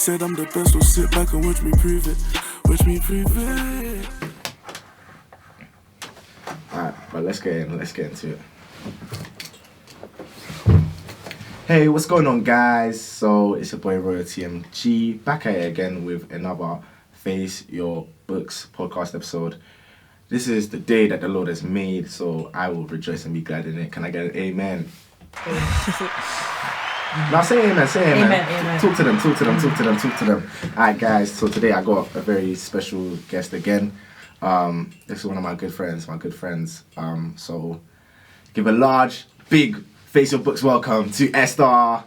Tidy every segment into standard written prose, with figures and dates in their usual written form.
said I'm the best, so sit back and watch me prove it. Watch me prove it. Alright, but let's get into it. Hey, what's going on, guys? So it's your boy Royalty MG back at it again with another Face Your Books podcast episode. This is the day that the Lord has made, so I will rejoice and be glad in it. Can I get an amen? Now say amen, Amen. Talk to them. Alright, guys, so today I got a very special guest again. This is one of my good friends. So give a large, big Face Your Books welcome to Esther.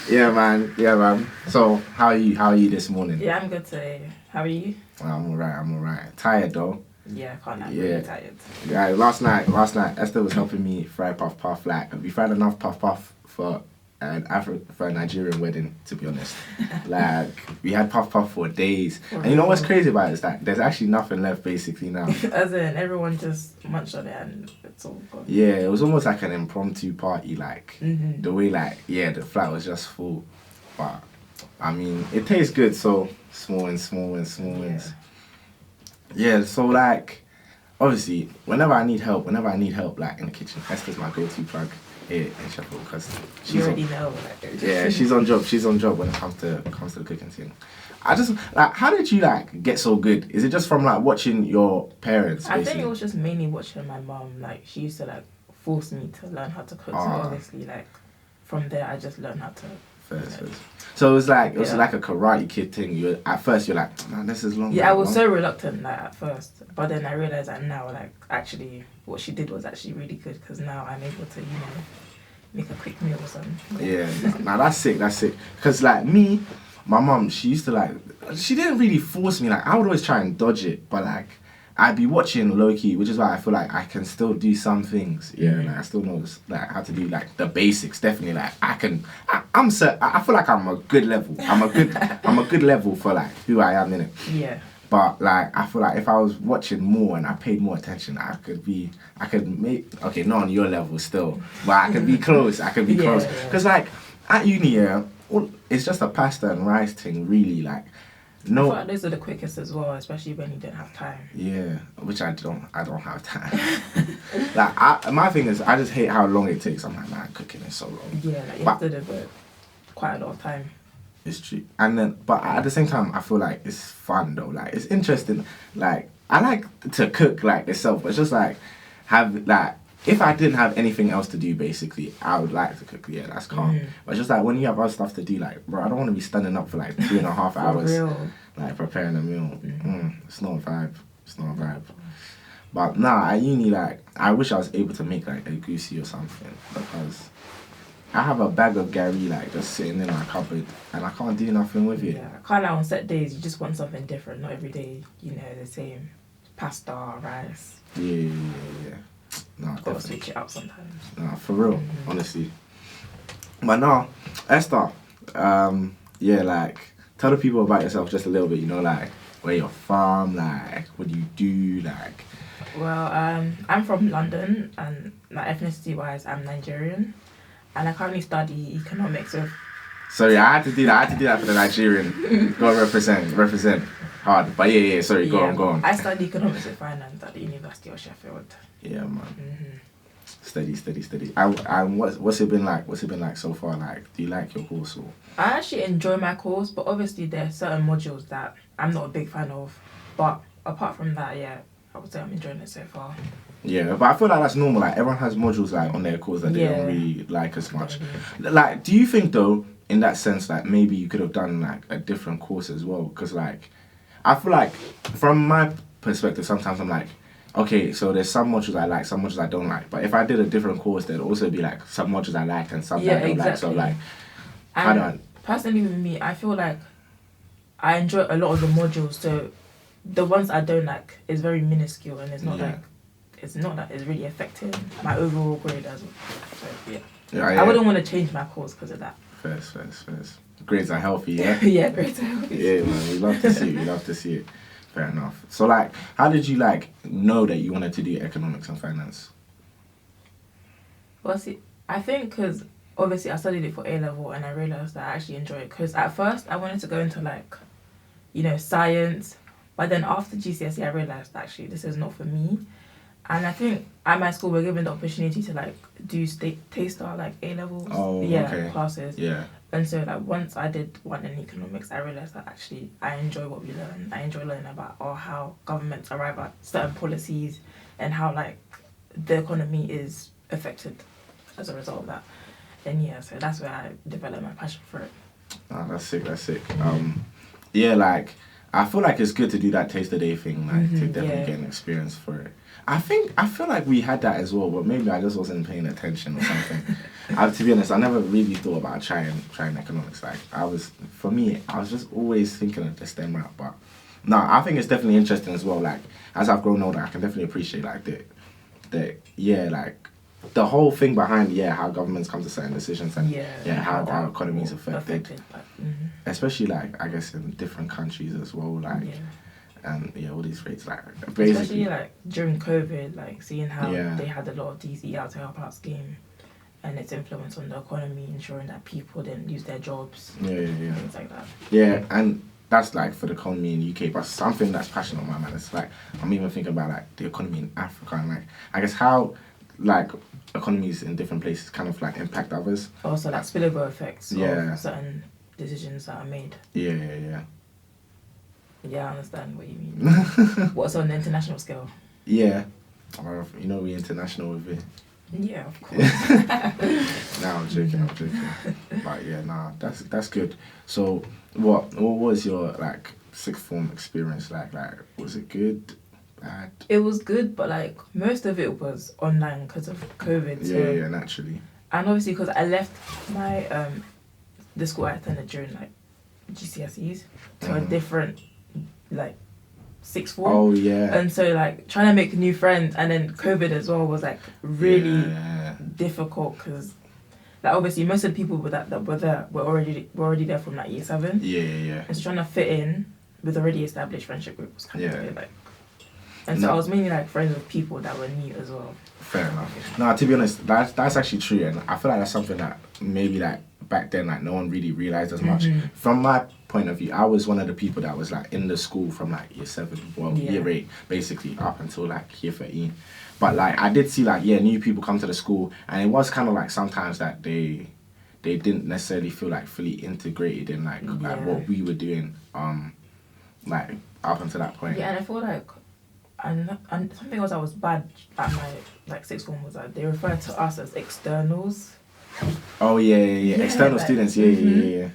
Yeah, man. So how are you this morning? Yeah, I'm good today. How are you? I'm alright. Tired though. Yeah, I can't lie, I'm really tired. Yeah, last night Esther was helping me fry puff puff. Like we fried enough puff puff for a Nigerian wedding, to be honest. Like we had puff puff for days. And you know what's crazy about it is that there's actually nothing left basically now. As in everyone just munched on it and it's all gone. Yeah, it was almost like an impromptu party, like the way the flat was just full. But I mean it tastes good, so small wins. Yeah, so like obviously whenever I need help like in the kitchen, Esther's my go-to plug here in Sheffield because she's she's on job when it comes to the cooking thing. I just like, how did you like get so good? Is it just from like watching your parents? Basically? I think it was just mainly watching my mum. Like she used to like force me to learn how to cook. So obviously like from there I just learned how to. First. So it was like a Karate Kid thing. At first you're like, man, this is long. Yeah, I was so reluctant like at first, but then I realized that now like actually what she did was actually really good because now I'm able to make a quick meal or something. Yeah, now that's sick. Because like me, my mum, she used to she didn't really force me. Like I would always try and dodge it, but like I'd be watching low-key, which is why I feel like I can still do some things. Yeah, like I still know like how to do like the basics. Definitely, like I feel like I'm a good level. I'm a good level for like who I am in it. Yeah. But like I feel like if I was watching more and I paid more attention, I could make not on your level still, but I could be close. Close because like at uni, it's just a pasta and rice thing, really. Like. No, I thought those are the quickest as well, especially when you don't have time. Yeah, which I don't have time. Like my thing is, I just hate how long it takes. I'm like, man, cooking is so long. Yeah, like you have to devote quite a lot of time. It's true, but at the same time, I feel like it's fun though. Like it's interesting. Like I like to cook like itself, but it's just like if I didn't have anything else to do, basically, I would like to cook. Yeah, that's calm. But it's just like when you have other stuff to do, like, bro, I don't want to be standing up for like 2.5 hours, like preparing a meal. It's not a vibe. But nah, at uni, like, I wish I was able to make like a goosey or something because I have a bag of Gary like just sitting in my cupboard and I can't do nothing with it. Yeah, kind of on set days, you just want something different. Not every day, the same pasta, rice. Yeah. No, gotta switch it up sometimes. No, for real, honestly. But now, Esther, like, tell the people about yourself just a little bit, like, where you're from, like, what do you do, like. Well, I'm from London, and like, ethnicity-wise, I'm Nigerian, and I currently study economics with... Sorry, I had to do that for the Nigerian. Go on, represent. Hard, but sorry, go on. I study economics and finance at the University of Sheffield. Yeah, man. Steady. And what's it been like? What's it been like so far? Like, do you like your course or? I actually enjoy my course, but obviously there are certain modules that I'm not a big fan of. But apart from that, I would say I'm enjoying it so far. Yeah, but I feel like that's normal. Like everyone has modules like on their course that they don't really like as much. Like, do you think though, in that sense, like maybe you could have done like a different course as well? Because like, I feel like from my perspective, sometimes I'm like, okay, so there's some modules I like, some modules I don't like. But if I did a different course, there'd also be like some modules I like and some that I don't like. So like, personally with me, I feel like I enjoy a lot of the modules. So the ones I don't like is very minuscule and it's not that it's really affecting my overall grade as well. So I wouldn't want to change my course because of that. First. Grades are healthy, yeah? Yeah, grades are healthy. Yeah, man, we love to see it. Fair enough. So, like, how did you, like, know that you wanted to do economics and finance? Well, see, I think because obviously I studied it for A level, and I realized that I actually enjoy it, because at first I wanted to go into like, science, but then after GCSE I realized that actually this is not for me. And I think at my school we're given the opportunity to like do taster like A levels, classes. Yeah. And so like once I did one in economics, I realized that actually I enjoy what we learn. I enjoy learning about how governments arrive at certain policies and how like the economy is affected as a result of that. And yeah, so that's where I developed my passion for it. Oh, that's sick. Yeah, like I feel like it's good to do that taster day thing, like to definitely get an experience for it. I feel like we had that as well, but maybe I just wasn't paying attention or something. To be honest, I never really thought about trying economics. Like I was just always thinking of the STEM route. But no, I think it's definitely interesting as well. Like as I've grown older, I can definitely appreciate like the whole thing behind how governments come to certain decisions and how our economy is affected. Especially like I guess in different countries as well. Like. And all these rates, like basically, especially like during COVID, like seeing how they had a lot of these out to help out scheme, and its influence on the economy, ensuring that people didn't lose their jobs, things like that. Yeah, and that's like for the economy in the UK, but something that's passionate on my mind. It's like I'm even thinking about like the economy in Africa and like I guess how like economies in different places kind of like impact others. Also, like spillover effects of certain decisions that are made. Yeah. Yeah, I understand what you mean. What's on the international scale? Yeah. We international with it. Yeah, of course. No, I'm joking. But yeah, that's good. So what was your like sixth form experience like? Like was it good? Bad? It was good, but like most of it was online because of COVID. So, yeah, naturally. And obviously because I left my the school I attended during like GCSEs to a different like sixth form. Oh yeah. And so like trying to make new friends, and then COVID as well was like really difficult because like obviously most of the people that were there were already there from like year 7. Yeah. And so trying to fit in with already established friendship group was kind of weird, like. And so I was mainly like friends with people that were new as well. Fair enough. No, to be honest, that's actually true, and I feel like that's something that maybe like back then like no one really realized as much. From my point of view, I was one of the people that was like in the school from like year 7, year 8, basically up until like year 13. But like I did see like new people come to the school, and it was kind of like sometimes that they didn't necessarily feel like fully integrated in like what we were doing like up until that point. Yeah, and I feel like and something else that was bad at my like sixth form was that they referred to us as externals. Oh yeah. External like, students, yeah.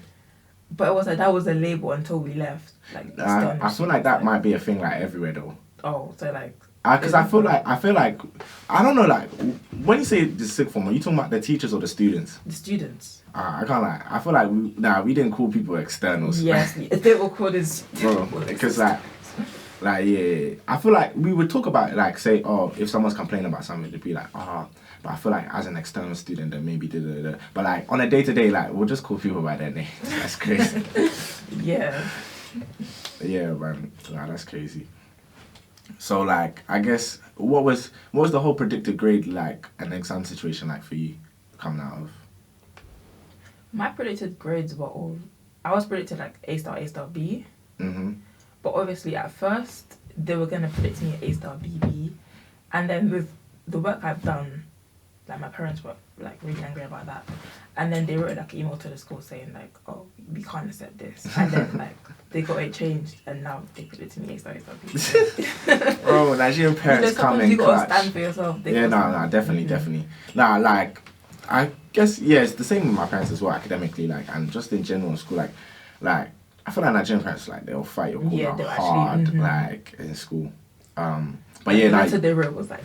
But it was like that was a label until we left. Like I feel like that might be a thing like everywhere though. Oh, so like. Because I feel like I don't know, like when you say the sixth form, are you talking about the teachers or the students? The students. I can't lie. I feel like we didn't call people externals. Yes, they were called as. Bro, because like yeah. I feel like we would talk about it, like say, if someone's complaining about something, they'd be like, but I feel like as an external student, then maybe da. But like on a day-to-day, like we'll just call people by their name. That's crazy. Yeah. Yeah, man. Nah, that's crazy. So like, I guess what was the whole predicted grade like an exam situation like for you coming out of? My predicted grades were I was predicted like A star, B. But obviously at first they were gonna predict me A star, B. And then with the work I've done, like my parents were like really angry about that. And then they wrote like an email to the school saying like, we can't accept this. And then like they got it changed, and now they predict me A star, B. Bro, Nigerian parents come in you clutch. gotta stand for yourself. Definitely. Nah, like I guess it's the same with my parents as well academically, like, and just in general in school, like I feel like Nigerian parents like they'll fight your corner hard, like in school. But the letter they wrote was like,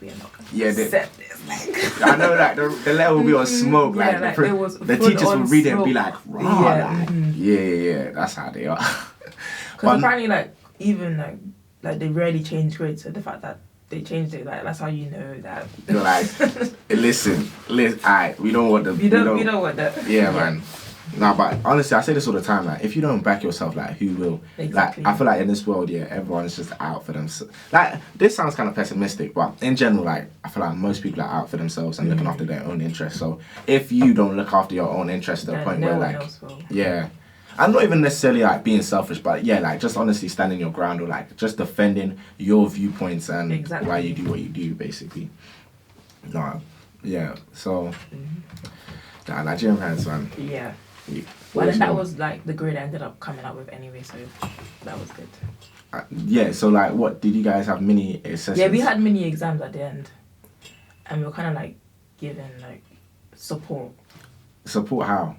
we are not gonna accept this. Like, I know, like the letter will be on smoke. Like, the teachers will read it and be like, yeah, that's how they are. Because apparently, like even like they rarely change grades. So the fact that they changed it, like that's how you know that. You're like, listen, alright, we don't want the. We don't want that. Yeah, man. Nah, but honestly, I say this all the time. Like, if you don't back yourself, like, who will? Exactly. Like, I feel like in this world, yeah, everyone's just out for themselves. Like, this sounds kind of pessimistic, but in general, like, I feel like most people are out for themselves and looking after their own interests. So, if you don't look after your own interests to the Then point no where, one like, else will. yeah, I'm not even necessarily like being selfish, but yeah, like just honestly standing your ground or like just defending your viewpoints and Exactly. why you do what you do, basically. No, yeah. So, nah, Nigerian parents, man. Yeah. you Well, always then that know. was like the grade I ended up coming up with anyway, so that was good. Yeah. So like, what did you guys have mini assessments? Yeah, we had mini exams at the end, and we were kind of like given like support, Support how?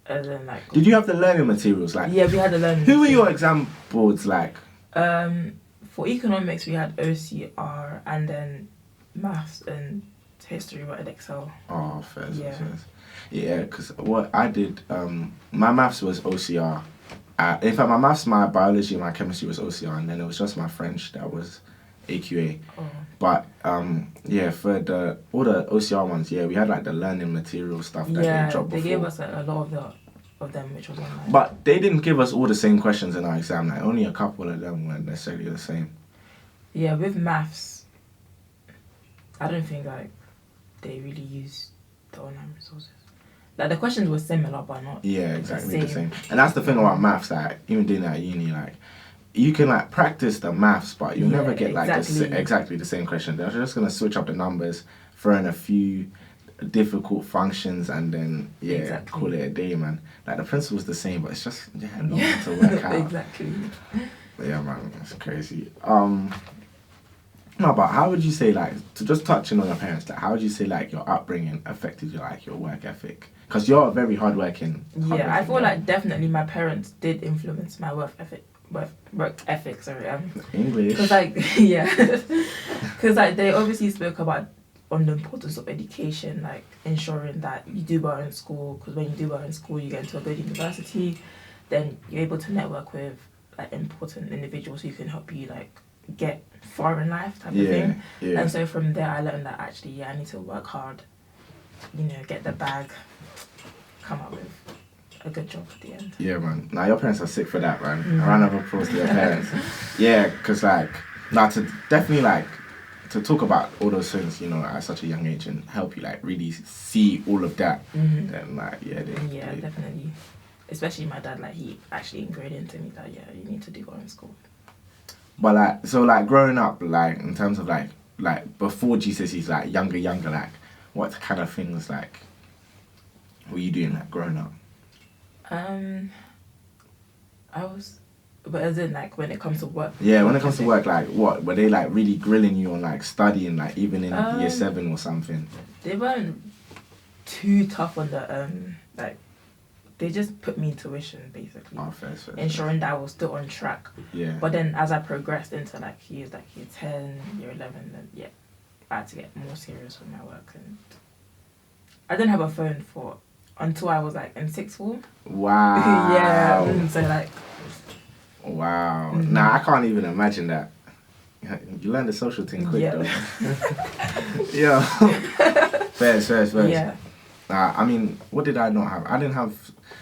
as in like. Did you have the learning materials? Like, Yeah, we had to learn. who were your exam boards like? For economics we had OCR, and then maths and history were at Excel. Oh, fair. Yeah. Yeah, because what I did, my maths was OCR. In fact, my maths, my biology, my chemistry was OCR, and then it was just my French that was AQA. Oh. But yeah, for all the OCR ones, yeah, we had like the learning material stuff that Yeah, they dropped they before. gave us a lot of them, which was online. But they didn't give us all the same questions in our exam. Like only a couple of them weren't necessarily the same. Yeah, with maths, I don't think like they really used the online resources. Like the questions were similar, but not. Yeah, exactly the same. And that's the thing about maths. Like even doing that at uni, like you can like practice the maths, but you'll never get like exactly the same question. They're just gonna switch up the numbers, throw in a few difficult functions, and then call it a day, man. Like the principle's the same, but it's just not to work out. Exactly. But yeah, man, it's crazy. No, but how would you say, like, to just touching on your parents, like, how would you say, like, your upbringing affected your, like, your work ethic? Because you're a very hardworking. Yeah, I feel like definitely my parents did influence my work ethic. Sorry, English. Because like because like they obviously spoke about on the importance of education, like ensuring that you do well in school. Because when you do well in school, you get into a good university, then you're able to network with like important individuals who can help you like get far in life type of thing. Yeah. And so from there I learned that actually I need to work hard, get the bag, come up with a good job at the end. Yeah, man. Now your parents are sick for that, man. A round of applause to your parents. Yeah, because like now to definitely like to talk about all those things, at such a young age and help you like really see all of that. Then like they definitely. Especially my dad, like he actually ingrained into me that you need to do well in school. But like so like growing up, like in terms of like before GCSEs, like younger, like what kind of things like were you doing like growing up? But as in like when it comes to work. Yeah, when it comes to work, like what were they like really grilling you on like studying, like even in year 7 or something? They weren't too tough on the like. They just put me in tuition, basically. Oh, fair. Ensuring that I was still on track. Yeah. But then as I progressed into year 10, year 11, then I had to get more serious with my work. And I didn't have a phone until I was like in 6th form. Wow. Yeah. So like. Wow. Nah, I can't even imagine that. You learned the social thing quick though. Yeah. Fair. Yeah. I mean, what did I not have? I didn't have.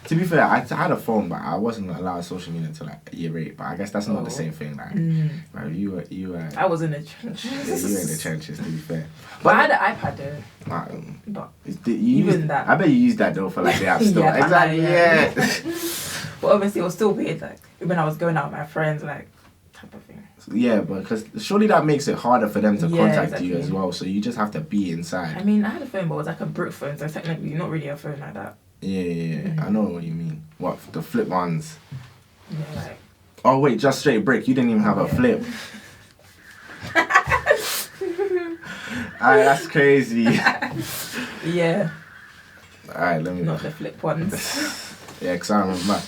To be fair, I had a phone, but I wasn't allowed social media until like year 8. But I guess that's not the same thing. Like, you were. I was in the trenches. Yeah, you were in the trenches. To be fair, but I had an iPad though. But even that, I bet you used that though for like the app store. Yeah, exactly. Yeah. But obviously, it was still weird. Like when I was going out with my friends, like type of thing. Yeah, because surely that makes it harder for them to contact you as well. So you just have to be inside. I mean, I had a phone, but it was like a brick phone, so technically not really a phone like that. Yeah. I know what you mean. What, the flip ones? Yeah, like. Oh wait, just straight brick. You didn't even have a flip. Alright, that's crazy. Yeah. Alright, let me. Not the flip ones. Yeah, because I remember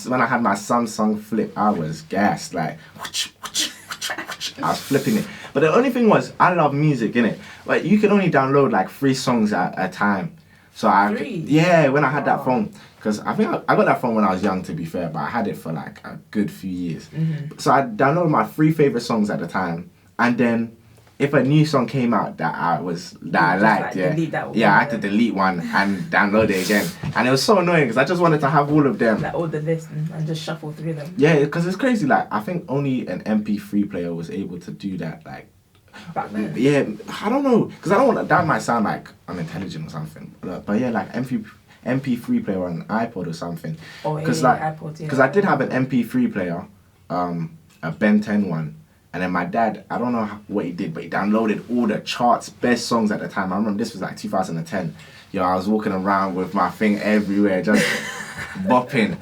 when I had my Samsung Flip, I was gassed. Like, I was flipping it. But the only thing was, I love music, innit? But you can only download like 3 songs at a time. So when I had that phone. Because I think I got that phone when I was young, to be fair, but I had it for like a good few years. So I downloaded my 3 favorite songs at the time. And then if a new song came out that I liked, I had to delete one and download it again, and it was so annoying because I just wanted to have all of them, like all the lists, and just shuffle through them. Yeah, because it's crazy. Like I think only an MP3 player was able to do that. Like back then. Yeah, I don't know, because I don't want that might sound like unintelligent or something, but yeah, like MP3 player on an iPod or something. Because I did have an MP3 player, a Ben 10 one, and then my dad, I don't know what he did, but he downloaded all the charts, best songs at the time. I remember this was like 2010. Yo, I was walking around with my thing everywhere, just bopping.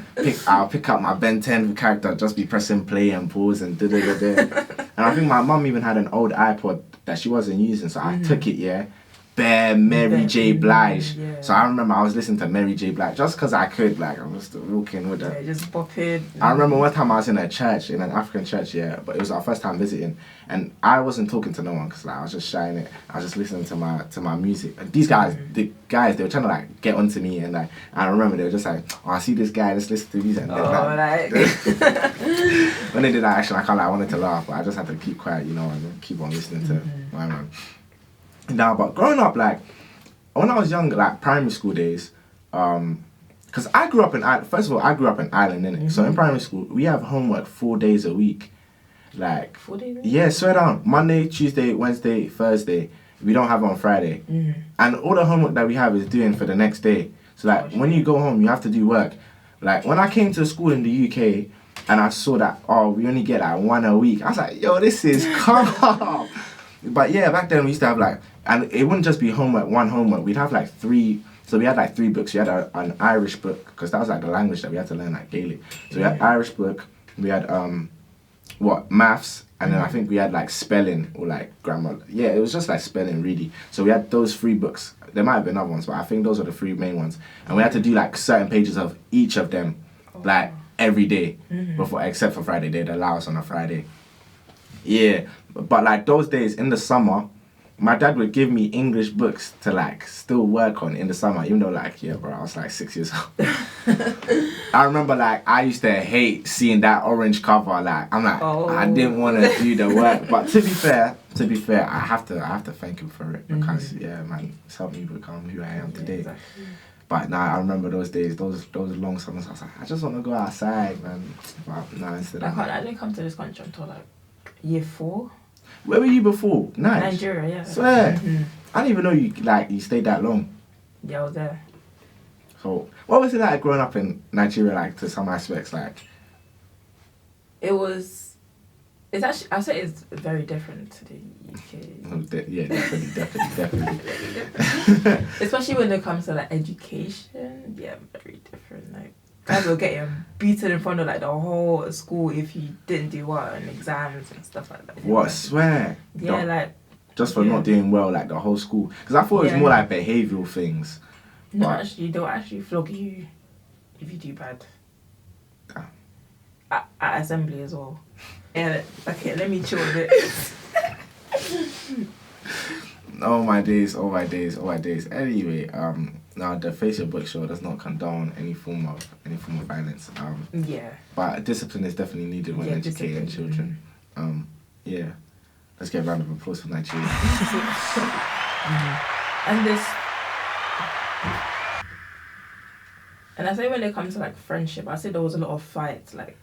I'll pick up my Ben 10 character, just be pressing play and pause and da-da-da-da. And I think my mum even had an old iPod that she wasn't using, so I took it, yeah. Bare Mary J. Blige. Yeah. So I remember I was listening to Mary J. Blige just because I could, like, I was still walking with her. Yeah, just bopping. I remember one time I was in a church, in an African church, yeah, but it was our first time visiting, and I wasn't talking to no one because like, I was just shying it. I was just listening to my music. And these guys, they were trying to like get onto me, and like I remember they were just like, oh, I see this guy, let's listen to music. And when they did that action, I wanted to laugh, but I just had to keep quiet, you know, and keep on listening to my man. Now, but growing up, like, when I was younger, like, primary school days, because I grew up in Ireland, first of all, I grew up in Ireland, innit? So in primary school, we have homework 4 days a week. Like, 4 days? Yeah, swear down. Monday, Tuesday, Wednesday, Thursday. We don't have it on Friday. And all the homework that we have is doing for the next day. So, like, when you go home, you have to do work. Like, when I came to school in the UK, and I saw that, oh, we only get, like, 1 a week, I was like, yo, this is calm. But yeah, back then we used to have like, and it wouldn't just be one homework, we'd have like 3, so we had like 3 books. We had an Irish book, because that was like the language that we had to learn, like Gaelic. So we had Irish book, we had maths, and then I think we had like spelling or like grammar. Yeah, it was just like spelling really. So we had those 3 books. There might have been other ones, but I think those are the 3 main ones. And we had to do like certain pages of each of them, like every day, before, except for Friday. They'd allow us on a Friday. Yeah, but like those days in the summer, my dad would give me English books to like still work on in the summer, even though like, yeah, bro, I was like 6 years old. I remember like I used to hate seeing that orange cover. Like I'm like, I didn't want to do the work. But to be fair, I have to thank him for it, because yeah, man, it's helped me become who I am today. Exactly. But nah, I remember those days, those long summers. I was like, I just want to go outside, man. But nah, instead I didn't come to this country until like year 4. Where were you before? Nice. Nigeria, yeah. Swear. I didn't even know you stayed that long. Yeah, I was there. So, what was it like growing up in Nigeria, like, to some aspects, like? It's actually, I'll say it's very different to the UK. Yeah, definitely. Especially when it comes to, like, education. Yeah, very different, like. Guys were getting beaten in front of like the whole school if you didn't do well in exams and stuff like that. What? Swear? Yeah, like... Just for not doing well, like the whole school? Because I thought it was more like behavioural things. No, actually, they'll actually flog you if you do bad. At assembly as well. Yeah, okay, let me chill a bit. Oh my days. Anyway, now the Face Your Book show does not condone any form of violence. Yeah. But discipline is definitely needed when educating children. Yeah. Let's get a round of applause for Nigeria. And I say when it comes to like friendship, I say there was a lot of fights. Like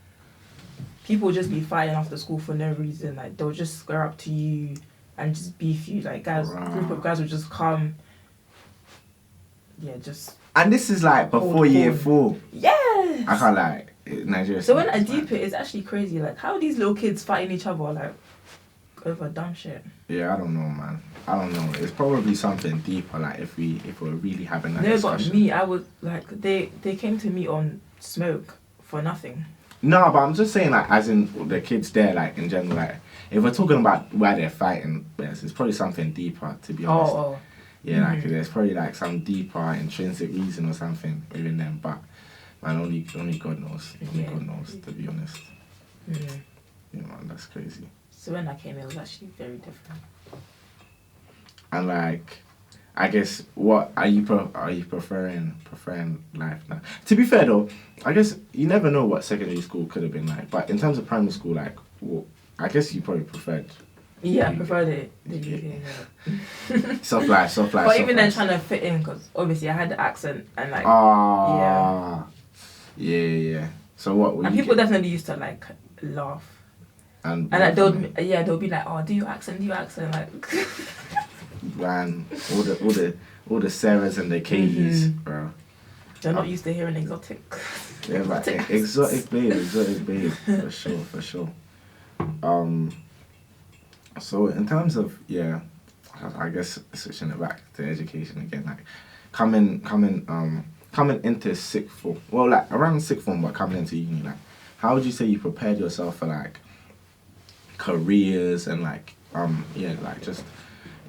people would just be fighting after school for no reason. Like they'll just square up to you and just beef you. Like group of guys would just come. Yeah, just. And this is like before year 4. Yes. I can't like Nigeria. So when I deep it, it's actually crazy. Like how are these little kids fighting each other like over dumb shit? Yeah, I don't know, man. I don't know. It's probably something deeper. Like if we're really having that discussion. But me, I was like they came to me on smoke for nothing. No, but I'm just saying like as in the kids there, like in general, like if we're talking about why they're fighting, yes, it's probably something deeper, to be honest. Yeah, like there's probably like some deeper intrinsic reason or something within them, but man, only God knows. Only God knows, to be honest. Yeah, man, that's crazy. So when I came, it was actually very different. And like, I guess what are you preferring life now? To be fair though, I guess you never know what secondary school could have been like. But in terms of primary school, like, well, I guess you probably preferred Yeah, I prefer the Yeah. UK. Yeah. Soft life. But even then, trying to fit in, because obviously I had the accent and like yeah. So what? Were and you people definitely used to like laugh. and like they'll be like, oh, do your accent, like. Man, all the Sarahs and the Katie's, bro. They're not used to hearing exotic. Yeah, like exotic babe, for sure. So in terms of I guess switching it back to education again, like coming into sixth form, well, like around sixth form, but coming into uni, like how would you say you prepared yourself for like careers and like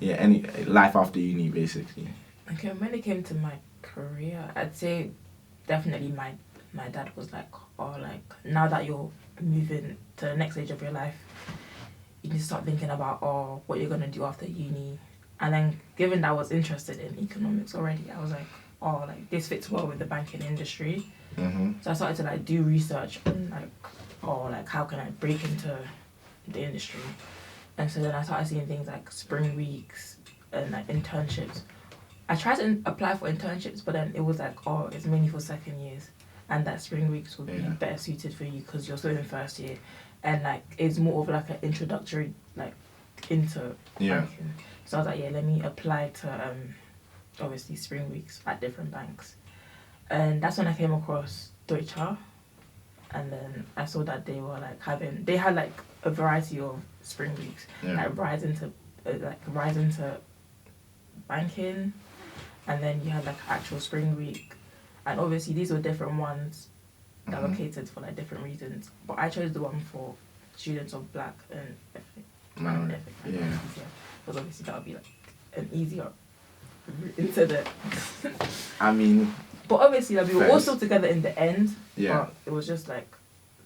any life after uni basically? Okay, when it came to my career, I'd say definitely my dad was like, oh, like now that you're moving to the next stage of your life, you need to start thinking about what you're gonna do after uni. And then given that I was interested in economics already, I was like, oh, like this fits well with the banking industry. So I started to like do research on like how can I break into the industry. And so then I started seeing things like spring weeks and like internships. I tried to apply for internships, but then it was like, oh, it's mainly for second years, and that spring weeks would be better suited for you because you're still in first year, and like it's more of like an introductory like into banking. So I was like, yeah, let me apply to obviously spring weeks at different banks, and that's when I came across Deutsche, and then I saw that they were like they had like a variety of spring weeks, like rise into banking. And then you had like actual spring week, and obviously these were different ones that were catered for like different reasons. But I chose the one for students of black and ethnic because obviously that would be like an easier route into the. I mean. But obviously, like, we were all still together in the end. Yeah. But it was just like,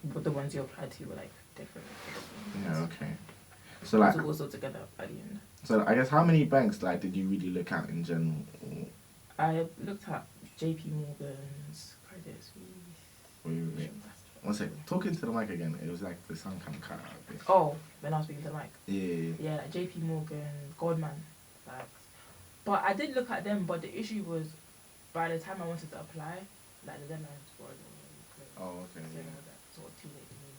the ones you applied to were like different. Yeah. Okay. So like. We were all still together at the end. So I guess how many banks like did you really look at in general? I looked at JP Morgan's, Credit Suisse. Wait. One second. Talking to the mic again. It was like the sound kind of cut out a bit. Oh, when I was speaking to the mic. Yeah. Like JP Morgan, Goldman Sachs. But I did look at them, but the issue was by the time I wanted to apply, like the deadlines were already closed. Oh, okay. So it was like sort of too late for me.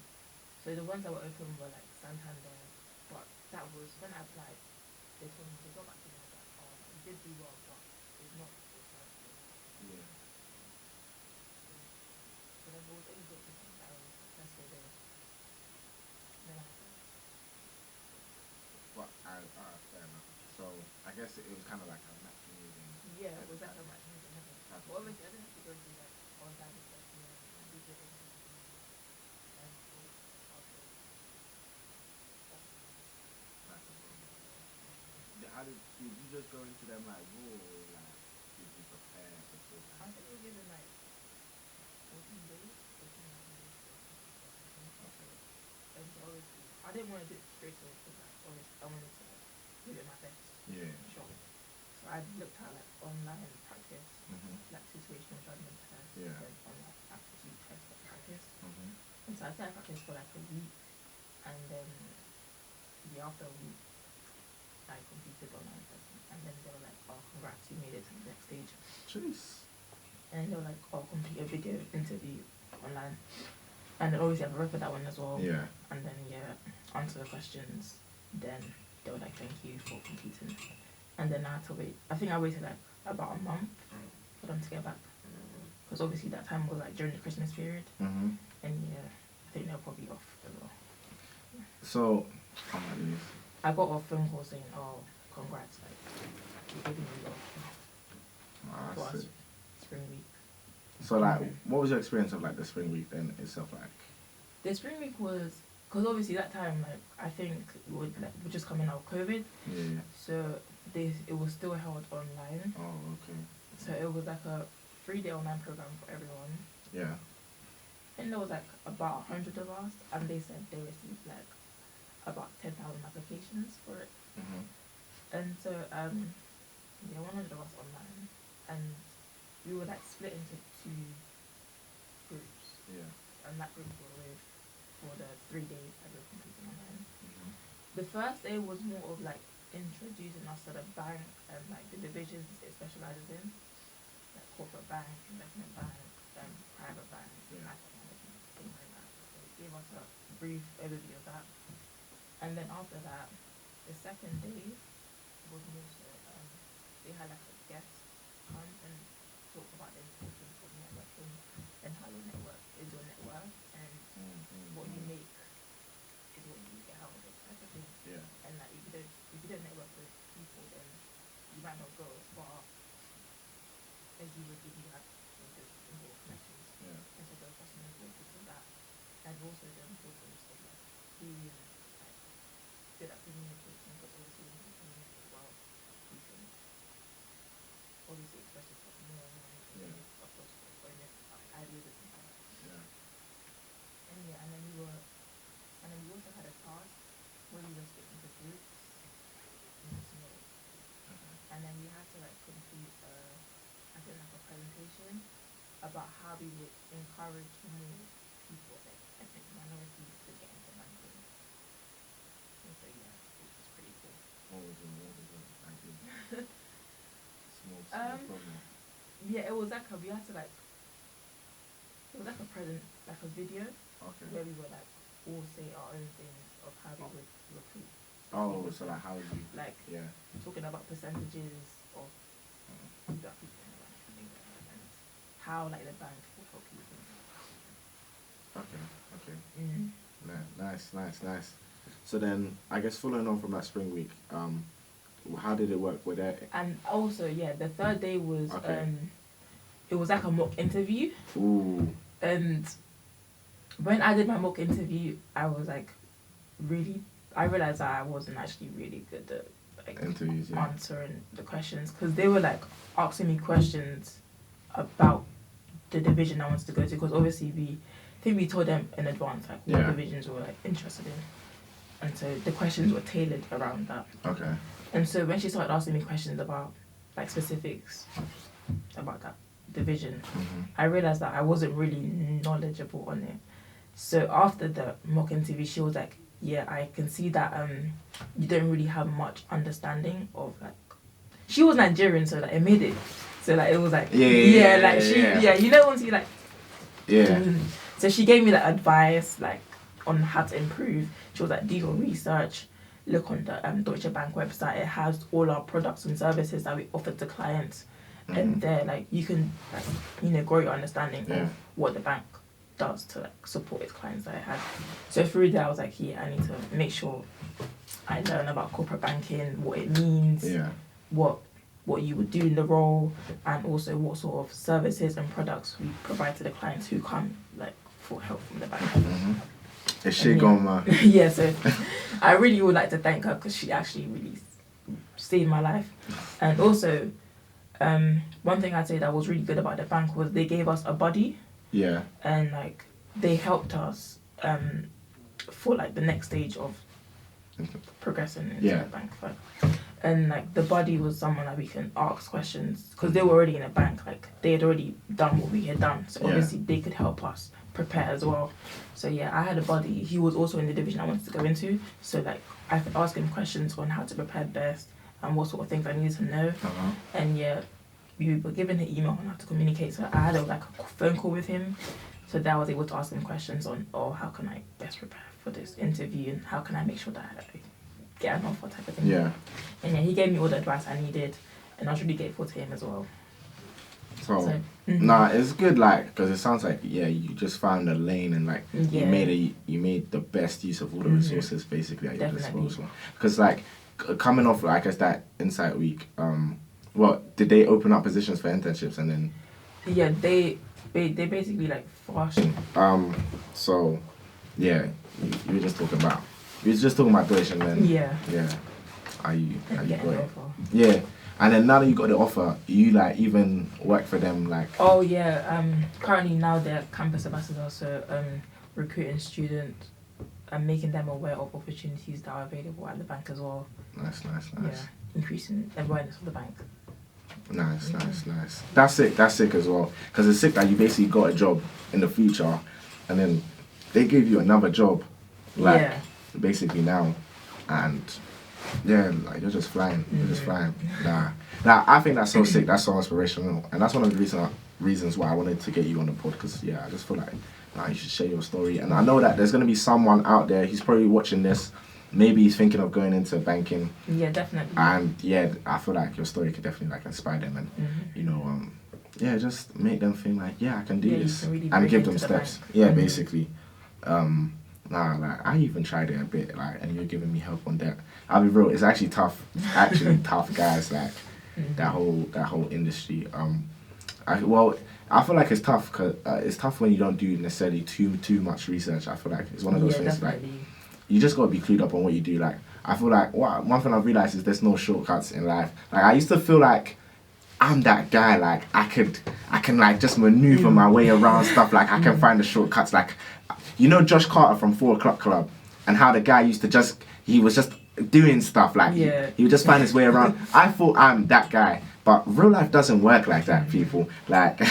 So the ones that were open were like Santander, but that was when I applied. They told me, they got back to me like, oh, you did do well, but it's not what it's like. Yeah. So then there was only good things that I was successful there. Then I Well, fair enough. So I guess it was kind of like a matching moving. Yeah, it was like a matching moving. Well, obviously I didn't have to go through like all that stuff, and do the How did you just go into them like raw, or like did you prepare before? I think we were given like 14 days. Okay. And so obviously, I didn't want to do it straight away because like, obviously I wanted to like give it my best. Yeah. Sure. So I looked at like online practice, like situational judgment test, and online aptitude test practice. And so I started practice for like a week, and then after a week, I completed online assessment, and then they were like, "Oh, congrats, you made it to the next stage." Jeez. And they were like, "Oh, complete a video interview online," and then obviously I prepared for that one as well. Yeah. And then answer the questions. Then they were like, "Thank you for completing," and then I had to wait. I think I waited like about a month for them to get back, because obviously that time was like during the Christmas period, and I think they're probably off as well. So, I got a phone call saying, "Oh, congrats, like you're giving me your spring week." So like, what was your experience of like the spring week then itself like? The spring week was, because obviously that time like I think we're just coming out of COVID. Yeah. So it was still held online. Oh, okay. So it was like a 3-day online program for everyone. Yeah. And there was like about 100 of us, and they said they received like about 10,000 applications for it. And so 100 of us online, and we were like split into 2 groups. Yeah. And that group were with for the 3 days that we were completing online. The first day was more of like introducing us to the bank and like the divisions it specializes in, like corporate bank, investment bank, private bank, asset management, things like that. So it gave us a brief overview of that. And then after that, the second day was more so they had like a guest come and talk about the importance of networking and how your network is your network and what you make is what you get out of it type of thing. Yeah. And like if you don't network with people, then you might not go as far as you would if you had those important connections. Yeah. And so there was just an importance of that, and also the importance of like being like good at communicating, because obviously when you communicate well, you can obviously express yourself more and of course going ideas and things like that. Yeah. And then we also had a task where we were split into groups in small, and then we had to like complete I think like a presentation about how we would encourage more people, like ethnic minorities, to get into banking. And so yeah, it was pretty cool. What was it? Banking. Small problem. Yeah, it was like we had to like it was like a video Okay. where we were like all say our own things of how we would recruit. Oh, so like how you Like yeah. talking about percentages of black people in the bank and things like that, and how like the bank will help you. Okay. Mm. Nice. So then, I guess following on from that spring week, how did it work? Were there? And also, yeah, the third day was Okay. it was like a mock interview. Ooh. And when I did my mock interview, I realized that I wasn't actually really good at like Interviews, yeah. answering the questions, because they were like asking me questions about the division I wanted to go to, because obviously we told them in advance like what Yeah. divisions we were like interested in, and so the questions were tailored around that. Okay. And so when she started asking me questions about like specifics about that division, I realized that I wasn't really knowledgeable on it. So after the mock interview, she was like, yeah, I can see that you don't really have much understanding of like, she was Nigerian, so like it made it, so like it was like you know, once you like so she gave me like advice like on how to improve. She was like, do your research, look on the Deutsche Bank website, it has all our products and services that we offer to clients, and there like you can like, you know, grow your understanding of what the bank does to like support its clients that I had. So through that I was like, yeah, I need to make sure I learn about corporate banking, what it means, what you would do in the role, and also what sort of services and products we provide to the clients who come like for help from the bank. Is she gone, man? Yeah, so I really would like to thank her, because she actually really saved my life. And also one thing I'd say that was really good about the bank was they gave us a buddy. Yeah. And like they helped us for like the next stage of progressing into the bank. And like the buddy was someone that we can ask questions, because they were already in a bank, like they had already done what we had done, so obviously they could help us prepare as well. So yeah, I had a buddy, he was also in the division I wanted to go into, so like I could ask him questions on how to prepare best and what sort of things I needed to know. And yeah, we were given an email on how to communicate, so I had a phone call with him, so that I was able to ask him questions on, how can I best prepare for this interview, and how can I make sure that I get an offer type of thing. Yeah. And yeah, he gave me all the advice I needed, and I was really grateful to him as well. So nah, it's good, like, because it sounds like you just found a lane, and like you made the best use of all the resources basically at your disposal. Because like coming off, like, I guess that Insight Week, what did they open up positions for internships, and then? Yeah, they basically like fast. So yeah, you were just talking about Deutsche, and then are you got it? Yeah. And then now that you got the offer, you like even work for them, like? Oh yeah, currently now they're campus ambassadors, so recruiting students and making them aware of opportunities that are available at the bank as well. Nice. Yeah, increasing awareness of the bank. Nice. That's sick as well, because it's sick that you basically got a job in the future, and then they gave you another job, like basically now. and yeah, like you're just flying. You're just flying. Nah, I think that's so sick. That's so inspirational, and that's one of the reasons why I wanted to get you on the pod. Because I just feel like you should share your story, and I know that there's gonna be someone out there. He's probably watching this. Maybe he's thinking of going into banking. Yeah, definitely. And I feel like your story could definitely like inspire them, and just make them think like, I can do this, really and give them steps. Basically. I even tried it a bit, like, and you're giving me help on that. I'll be real, it's actually tough. Actually tough, guys. Like that whole industry. I feel like it's tough because it's tough when you don't do necessarily too much research. I feel like it's one of those things definitely. like you just gotta be clued up on what you do. Like I feel like one thing I've realized is there's no shortcuts in life. Like I used to feel like I'm that guy. Like I can like just maneuver my way around stuff. Like I can find the shortcuts. Like Josh Carter from 4 O'Clock Club, and how the guy used to he was just doing stuff. Like he would just find his way around. I thought I'm that guy, but real life doesn't work like that, people. Like.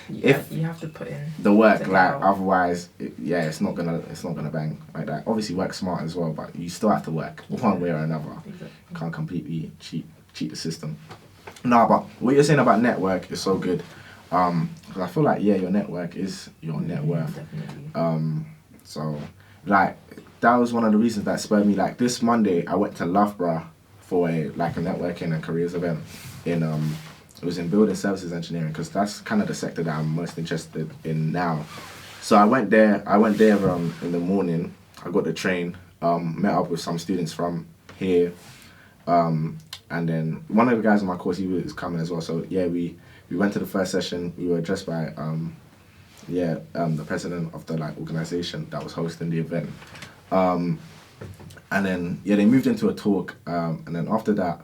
If you have to put in the work, like otherwise, it's not gonna bang like that. Obviously, work smart as well, but you still have to work one way or another. Exactly. You can't completely cheat the system. No, but what you're saying about network is so good, because I feel like your network is your net worth. Definitely. So like that was one of the reasons that spurred me. Like this Monday, I went to Loughborough for a networking and careers event in It was in building services engineering because that's kind of the sector that I'm most interested in now. So I went there in the morning. I got the train, met up with some students from here, and then one of the guys on my course, he was coming as well. So we went to the first session. We were addressed by the president of the organization that was hosting the event, and then they moved into a talk, and then after that.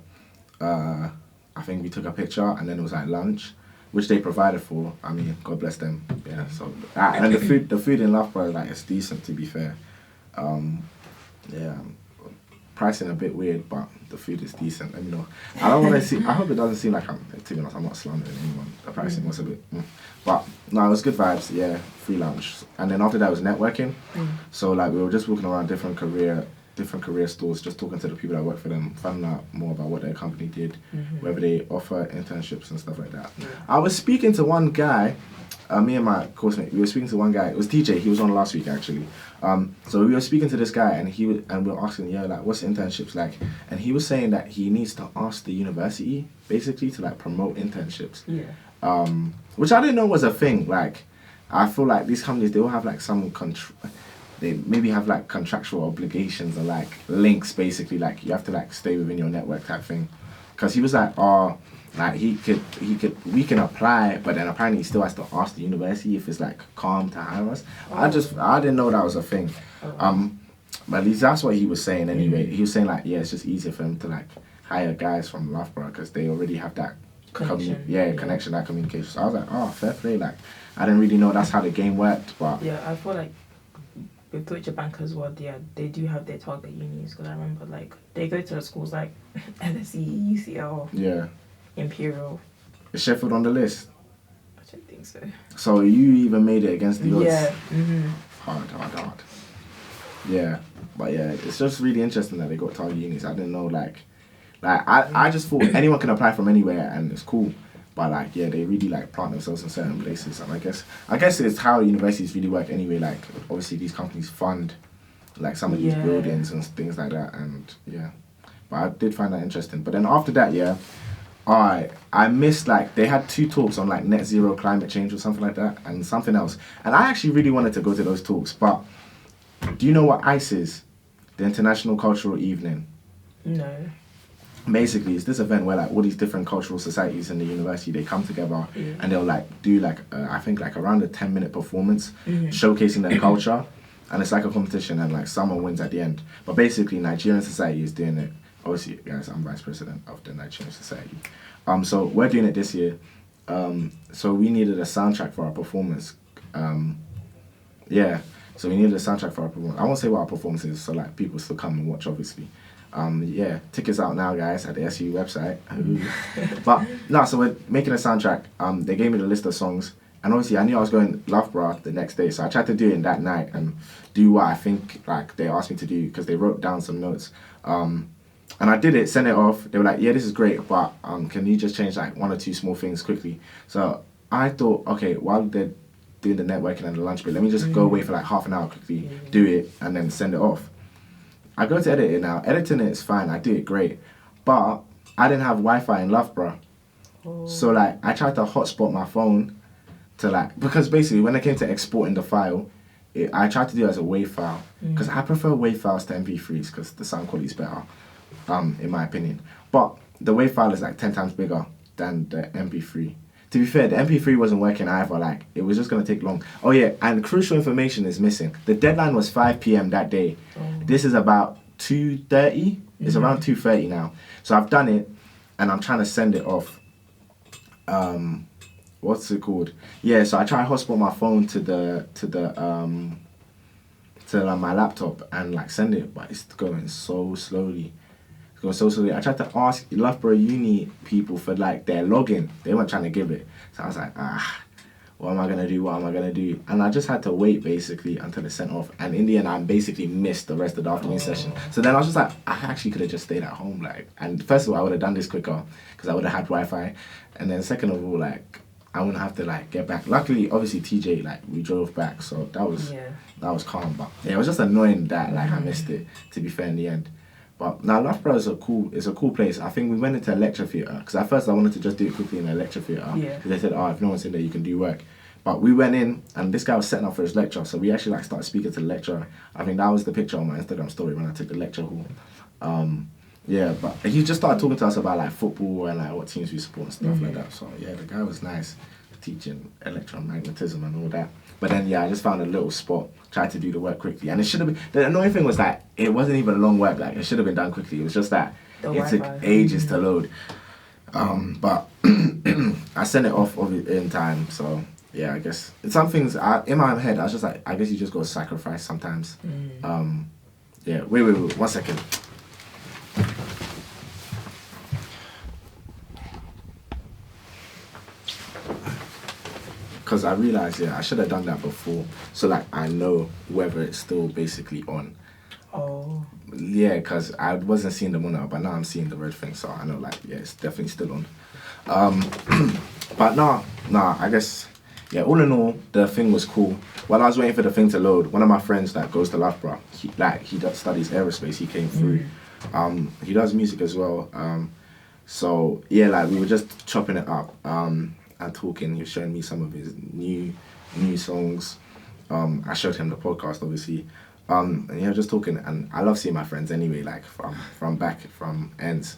I think we took a picture and then it was like lunch, which they provided for. I mean, God bless them. Yeah. So and the food in Loughborough is decent, to be fair. Pricing a bit weird, but the food is decent. Let me know. I don't want to see. I hope it doesn't seem like I'm not slandering anyone. The pricing was a bit, but no, it was good vibes. Yeah, free lunch, and then after that was networking. So we were just walking around different career stores, just talking to the people that work for them, finding out more about what their company did, whether they offer internships and stuff like that. I was speaking to one guy, me and my course mate, we were speaking to one guy, it was DJ, he was on last week actually. So we were speaking to this guy and we were asking, what's internships like? And he was saying that he needs to ask the university, basically, to promote internships. Which I didn't know was a thing. I feel like these companies, they all have some they maybe have contractual obligations or links, basically, you have to stay within your network type thing. Because he was we can apply, but then apparently he still has to ask the university if it's calm to hire us. I didn't know that was a thing. But at least that's what he was saying anyway. He was saying it's just easier for him to hire guys from Loughborough because they already have that connection, that communication. So I was fair play. I didn't really know that's how the game worked, but I feel like with Deutsche Bank as well, they do have their target unis, because I remember they go to the schools like LSE, UCL, Imperial. Is Sheffield on the list? I don't think so. So you even made it against the odds? Yeah. Hard. Yeah, but it's just really interesting that they got target unis. I didn't know I just thought anyone can apply from anywhere and it's cool. But they really plant themselves in certain places, and I guess it's how universities really work anyway. Obviously these companies fund some of these buildings and things like that, and but I did find that interesting. But then after that, I missed they had 2 talks on net zero climate change or something like that, and something else, and I actually really wanted to go to those talks. But do you know what ICE is? The International Cultural Evening. No. Basically, it's this event where all these different cultural societies in the university, they come together and they'll do I think around a 10-minute performance showcasing their culture, and it's a competition and someone wins at the end. But basically, Nigerian society is doing it. Obviously, guys, I'm vice president of the Nigerian society. So we're doing it this year. So we needed a soundtrack for our performance. So we needed a soundtrack for our performance. I won't say what our performance is, so people still come and watch, obviously. Tickets out now, guys, at the SU website. But no, so we're making a soundtrack. They gave me the list of songs, and obviously I knew I was going Loughborough the next day, so I tried to do it in that night and do what I think they asked me to do, because they wrote down some notes And I did it, sent it off. They were like, yeah, this is great, but can you just change like 1 or 2 small things quickly? So I thought, okay, while they're doing the networking and the lunch break, let me just go away for like half an hour quickly, do it, and then send it off. I go to edit it now. Editing it is fine. I do it great. But I didn't have Wi-Fi in Loughborough. So like I tried to hotspot my phone to like, because basically when it came to exporting the file, I tried to do it as a WAV file. Because I prefer WAV files to MP3s because the sound quality is better, in my opinion. But the WAV file is like 10 times bigger than the MP3. To be fair, the MP3 wasn't working either, like, it was just going to take long. Oh yeah, and crucial information is missing. The deadline was 5 p.m. that day. This is about 2:30. It's around 2:30 now. So I've done it, and I'm trying to send it off. What's it called? Yeah, so I try to hotspot my phone to my laptop and like send it, but it's going so slowly. I tried to ask Loughborough Uni people for like their login. They weren't trying to give it. So I was like, what am I gonna do? And I just had to wait basically until it's sent off. And in the end, I basically missed the rest of the afternoon session. So then I was just like, I actually could have just stayed at home. Like, and first of all, I would have done this quicker because I would have had Wi-Fi. And then second of all, like, I wouldn't have to like get back. Luckily, obviously TJ, like, we drove back, so that was calm. But yeah, it was just annoying that like I missed it. To be fair, in the end. But now Loughborough is a cool place. I think we went into a lecture theatre because at first I wanted to just do it quickly in a lecture theatre. Because they said, if no one's in there, you can do work. But we went in and this guy was setting up for his lecture, so we actually like started speaking to the lecturer. I think that was the picture on my Instagram story when I took the lecture hall. Yeah, but he just started talking to us about like football and like what teams we support and stuff like that. So yeah, the guy was nice, teaching electromagnetism and all that. But then yeah, I just found a little spot, tried to do the work quickly, and it should have been. The annoying thing was that it wasn't even long work. Like it should have been done quickly. It was just that it took ages to load. But I sent it off in time. So yeah, I guess some things in my head. I was just like, I guess you just gotta sacrifice sometimes. Yeah. Wait. 1 second. Because I realised, I should have done that before. So, like, I know whether it's still basically on. Oh. Yeah, because I wasn't seeing the monitor, but now I'm seeing the red thing. So, I know, like, yeah, it's definitely still on. But, nah, I guess, yeah, all in all, the thing was cool. While I was waiting for the thing to load, one of my friends that goes to Loughborough, he studies aerospace, he came through. He does music as well. So, yeah, like, we were just chopping it up. And talking, he was showing me some of his new songs. I showed him the podcast, obviously. And yeah, just talking, and I love seeing my friends anyway, like from ends.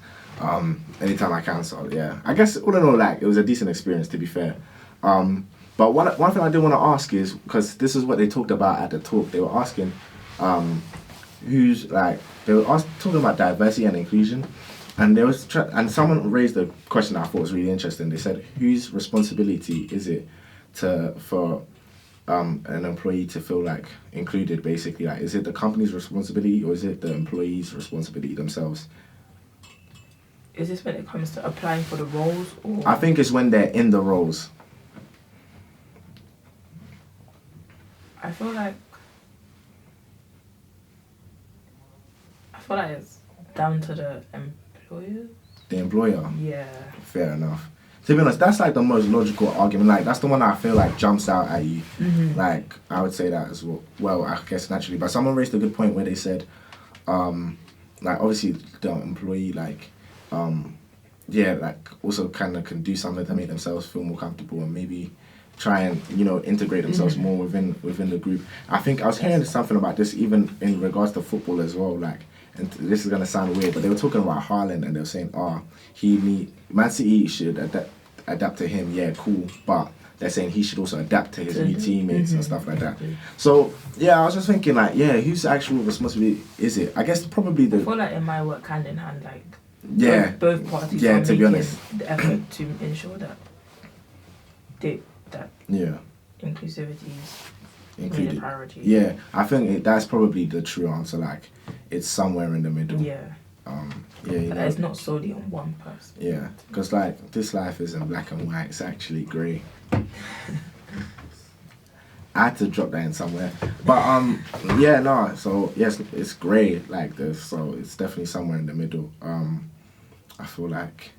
Anytime I can, so yeah. I guess all in all, like, it was a decent experience, to be fair. But one thing I do want to ask is, because this is what they talked about at the talk, they were asking talking about diversity and inclusion. And there was and someone raised a question I thought was really interesting. They said, whose responsibility is it for an employee to feel like included, basically? Like, is it the company's responsibility or is it the employee's responsibility themselves? Is this when it comes to applying for the roles? Or? I think it's when they're in the roles. I feel like it's down to the employers. The employer? Yeah. Fair enough. To be honest, that's like the most logical argument. Like, that's the one that I feel like jumps out at you. Like, I would say that as well. Well, I guess naturally. But someone raised a good point where they said, like, obviously the employee, like, like, also kind of can do something to make themselves feel more comfortable and maybe try and, integrate themselves more within the group. I think I was hearing something about this even in regards to football as well. Like, and this is gonna sound weird, but they were talking about Haaland and they were saying, Man City should adapt to him. Yeah, cool, but they're saying he should also adapt to his new teammates and stuff like that. So yeah, I was just thinking, like, yeah, whose actual responsibility is it? I guess probably I feel like it might work hand in hand, like both parties are to be honest, the effort to ensure that inclusivity is included. Priority. Yeah, I think that's probably the true answer. Like, it's somewhere in the middle. Yeah. It's not solely on one person. Yeah, because like this life isn't black and white; it's actually grey. I had to drop that in somewhere. But yeah, no. So yes, it's grey like this. So it's definitely somewhere in the middle. I feel like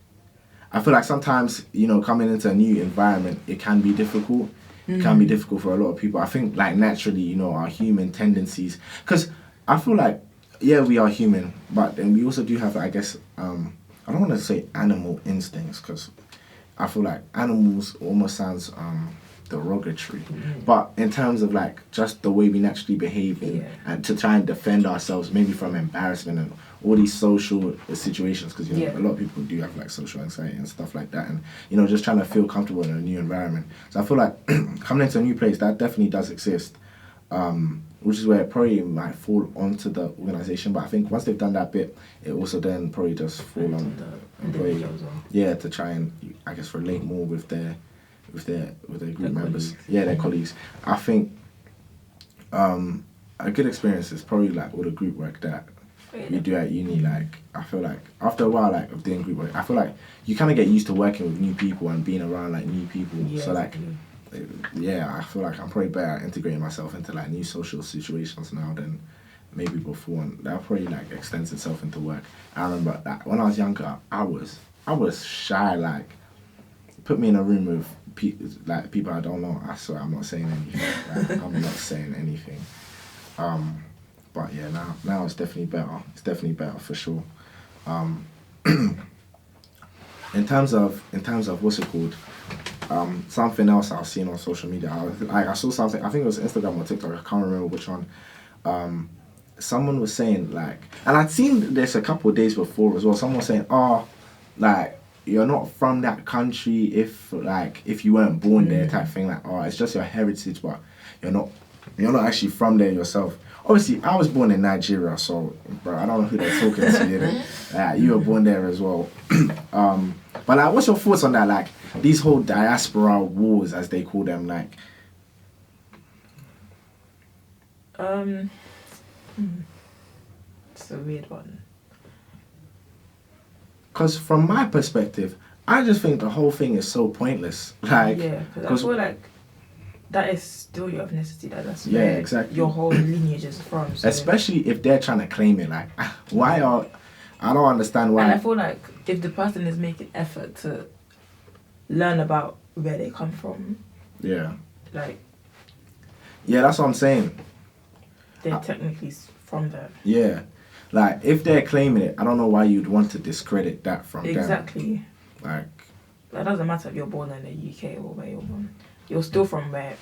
sometimes, you know, coming into a new environment, it can be difficult. It can be difficult for a lot of people. I think like naturally, you know, our human tendencies, because I feel like, yeah, we are human, but then we also do have, I guess, I don't want to say animal instincts, because I feel like animals almost sounds derogatory, but in terms of like just the way we naturally behave and to try and defend ourselves, maybe from embarrassment and all these social situations, because you know a lot of people do have like social anxiety and stuff like that, and you know, just trying to feel comfortable in a new environment. So I feel like coming into a new place, that definitely does exist, which is where it probably might fall onto the organization. But I think once they've done that bit, it also then probably does fall on the individual as well. to try and, I guess, relate more with their group members, colleagues. their colleagues. I think a good experience is probably like all the group work that you do at uni. Like, I feel like after a while, like, of doing group work, I feel like you kind of get used to working with new people and being around like new people. So like, I feel like I'm probably better at integrating myself into like new social situations now than maybe before, and that probably like extends itself into work. I remember that when I was younger, I was shy. Like, put me in a room with people I don't know, I swear I'm not saying anything. Like, I'm not saying anything. But yeah, now it's definitely better. It's definitely better for sure. In terms of what's it called? Something else I was seeing on social media. I saw something. I think it was Instagram or TikTok. I can't remember which one. Someone was saying like, and I'd seen this a couple of days before as well. Someone was saying, "Oh, like, you're not from that country if you weren't born there," type thing. Like, "Oh, it's just your heritage, but you're not actually from there yourself." Obviously, I was born in Nigeria, so bro, I don't know who they're talking to. You know? You were born there as well. But like, what's your thoughts on that? Like, these whole diaspora wars, as they call them, like. It's a weird one. Because from my perspective, I just think the whole thing is so pointless. Like, yeah, because I feel like that is still your ethnicity. That's yeah, where exactly. your whole lineage is from. So. Especially if they're trying to claim it. Like, why are... I don't understand why... And I feel like if the person is making effort to learn about where they come from... Yeah. Like... Yeah, that's what I'm saying. They're technically from there. Yeah. Like, if they're claiming it, I don't know why you'd want to discredit that from them. Exactly. Like... It doesn't matter if you're born in the UK or where you're born. You're still from where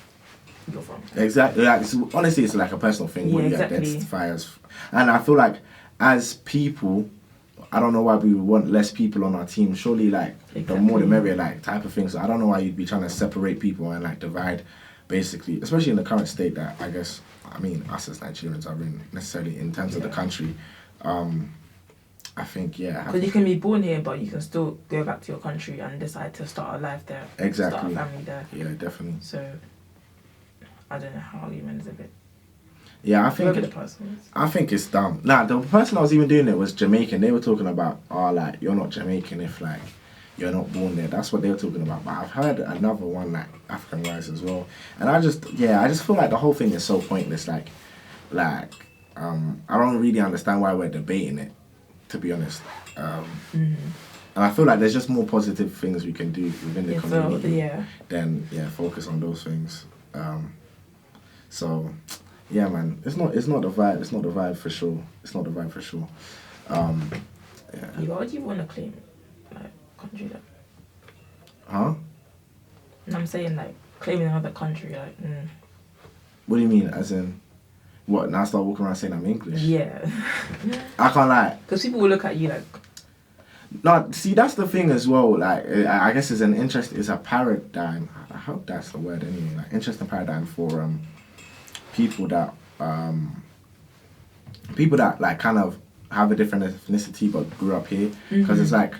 you're from. Exactly. Like, honestly, it's like a personal thing where you identify as... And I feel like, as people... I don't know why we would want less people on our team. Surely, like, the more the merrier, like, type of thing. So I don't know why you'd be trying to separate people and, like, divide, basically. Especially in the current state that, I guess, I mean, us as Nigerians are in, necessarily in terms of the country. I think, yeah. Because you can be born here, but you can still go back to your country and decide to start a life there. Exactly. Start a family there. Yeah, definitely. So, I don't know how argument is a bit... Yeah, I think it's dumb. Nah, the person I was even doing it was Jamaican. They were talking about, oh, like, you're not Jamaican if, like, you're not born there. That's what they were talking about. But I've heard another one, like, African wise as well. And I just feel like the whole thing is so pointless. Like, I don't really understand why we're debating it, to be honest. And I feel like there's just more positive things we can do within the community than focus on those things. So... Yeah, man, it's not the vibe. It's not the vibe for sure. Yeah. What do you want to claim, like, country that? Huh? And I'm saying, like, claiming another country, like. What do you mean? As in, what? Now I start walking around saying I'm English. Yeah. I can't lie. Because people will look at you like. No, see, that's the thing as well. Like, I guess it's a paradigm. I hope that's the word anyway. Like, interesting paradigm for people that like kind of have a different ethnicity but grew up here, because it's like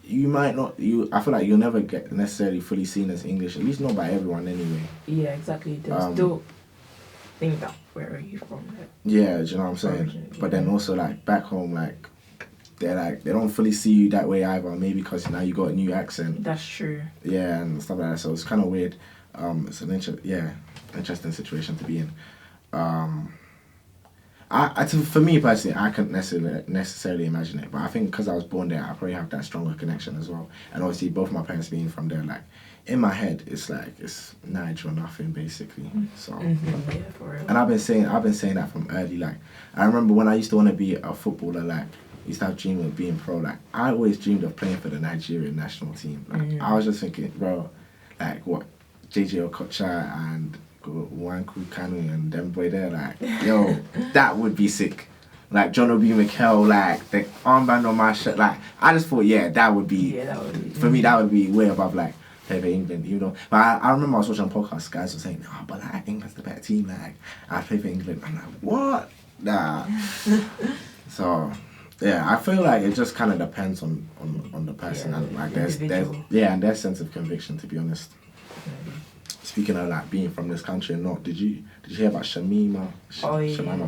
I feel like you'll never get necessarily fully seen as English, at least not by everyone anyway. Yeah, exactly. They'll still think that, where are you from? Like, yeah, do you know what I'm saying? But then also, like, back home, like, they're like, they don't fully see you that way either. Maybe because now you got a new accent. That's true. Yeah, and stuff like that. So it's kind of weird. It's an interesting situation to be in. For me personally, I couldn't necessarily imagine it, but I think because I was born there, I probably have that stronger connection as well. And obviously, both my parents being from there, like in my head, it's like it's Niger or nothing basically. So Yeah, for real. and I've been saying that from early. Like I remember when I used to want to be a footballer, like used to have dream of being pro. Like I always dreamed of playing for the Nigerian national team. Like I was just thinking, bro, like what JJ Okocha and Wanku Kanu and them boy there, like, yo, that would be sick. Like John Obi Mikel, like the armband on my shirt, like I just thought, that would be for me. That would be way above like play for England, you know. But I remember I was watching a podcast, guys were saying, but like England's the better team. Like I play for England. I'm like, what? Nah. So yeah, I feel like it just kind of depends on the person and like there's and their sense of conviction. To be honest. Speaking of like being from this country and not, did you hear about Shamima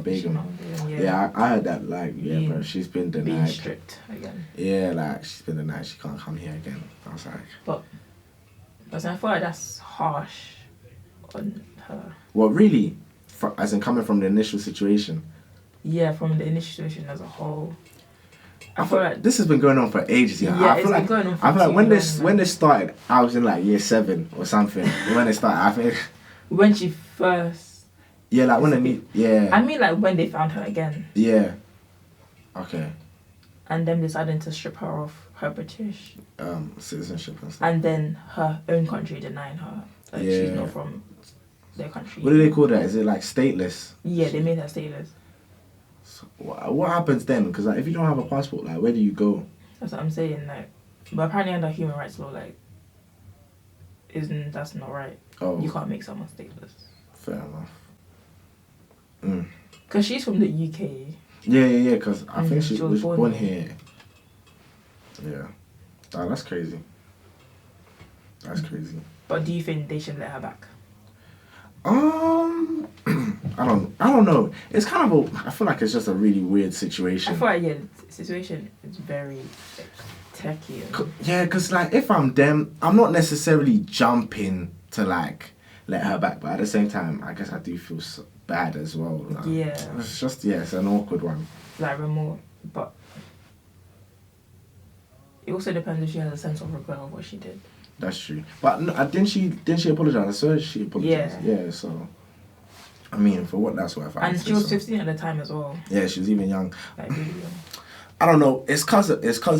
Begum? Yeah, I heard that like bro, she's been denied. Being stripped again. Yeah, like she's been denied. She can't come here again. I was like, but I feel like that's harsh on her. Well, really, as in coming from the initial situation. Yeah, from the initial situation as a whole. I feel like this has been going on for ages. Yeah, I feel like going on for when this started, I was in like year 7 or something. When it started, I think when she first. Yeah, like when they meet. Yeah. I mean, like when they found her again. Yeah. Okay. And them deciding to strip her of her British citizenship and stuff. And then her own country denying her that she's not from their country. What do they call that? Is it like stateless? Yeah, they made her stateless. So what happens then? Because like, if you don't have a passport, like where do you go? That's what I'm saying. Like, but apparently under human rights law, like, that's not right. Oh. You can't make someone stateless. Fair enough. Because she's from the UK. Yeah. Because I think she was born here. Yeah. Oh, that's crazy. That's crazy. But do you think they should let her back? I don't know. It's kind of I feel like it's just a really weird situation. I feel like the situation is very techy. Yeah, because like if I'm them, I'm not necessarily jumping to like let her back, but at the same time, I guess I do feel so bad as well. Like, it's just it's an awkward one. Like remote, but it also depends if she has a sense of regret of what she did. That's true. But didn't she apologize? I saw she apologized. Yeah. So, I mean, for what that's worth. And she was 15 at the time as well. Yeah, she was even young. Like really young. I don't know. It's cause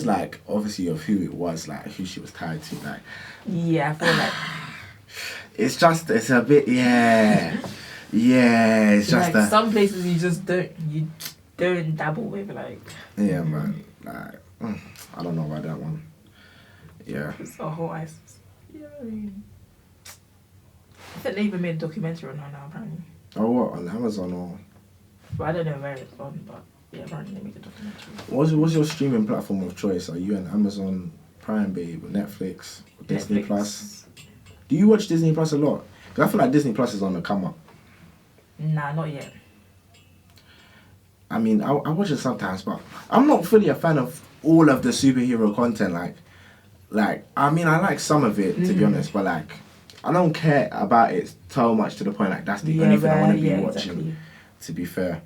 like obviously of who it was, like who she was tied to, like. Yeah, I feel like. It's a bit It's just like some places you don't dabble with like. Yeah, man. Like I don't know about that one. Yeah. It's a whole ISIS. Yeah, I think they even made a documentary on her now, apparently. Oh, what? On Amazon or? But I don't know where it's on, but yeah, apparently they made a documentary. What's your streaming platform of choice? Are you an Amazon Prime babe, Netflix, Disney Plus? Do you watch Disney Plus a lot? Because I feel like Disney Plus is on the come up. Nah, not yet. I mean, I watch it sometimes, but I'm not fully a fan of all of the superhero content. Like I mean, I like some of it to be honest, but like I don't care about it so much to the point like that's the only thing I want to be watching. Exactly. To be fair,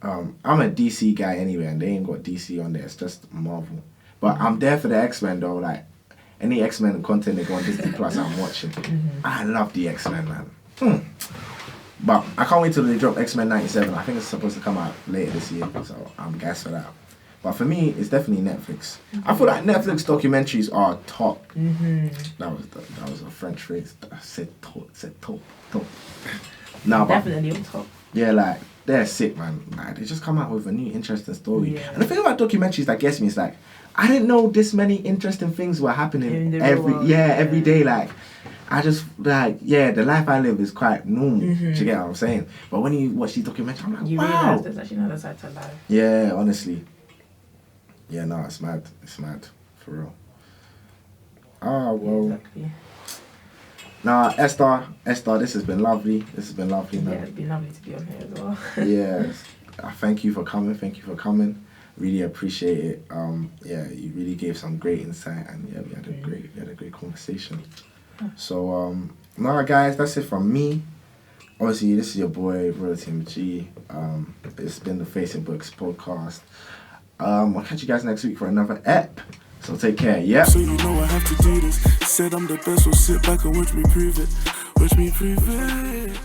I'm a DC guy anyway, and they ain't got DC on there. It's just Marvel. But I'm there for the X-Men though. Like any X-Men content they go on Disney Plus, I'm watching. I love the X-Men, man. But I can't wait till they drop X-Men 97. I think it's supposed to come out later this year, so I'm gassed for that. But for me, it's definitely Netflix. I feel like Netflix documentaries are top. That was a French phrase. I said top. Nah, definitely on top. Yeah, like they're sick, man. Like, they just come out with a new interesting story. Yeah. And the thing about documentaries that gets me is like, I didn't know this many interesting things were happening every day. Like, I just like the life I live is quite normal. Do you get what I'm saying? But when you watch these documentaries, I'm like, you realise there's actually another side to life. Yeah, honestly. Yeah, no, it's mad. It's mad. For real. Ah, well. Exactly. Nah, Esther, this has been lovely. Man. Yeah, it's been lovely to be on here as well. Yes. Thank you for coming. Really appreciate it. Yeah, you really gave some great insight, and yeah, we had a great conversation. So now guys, that's it from me. Obviously, this is your boy Royalty MG. It's been the Facing Books podcast. I'll catch you guys next week for another ep. So take care. Yeah. So you know I have to do this. Said I'm the best, so sit back and watch me prove it. Watch me prove it.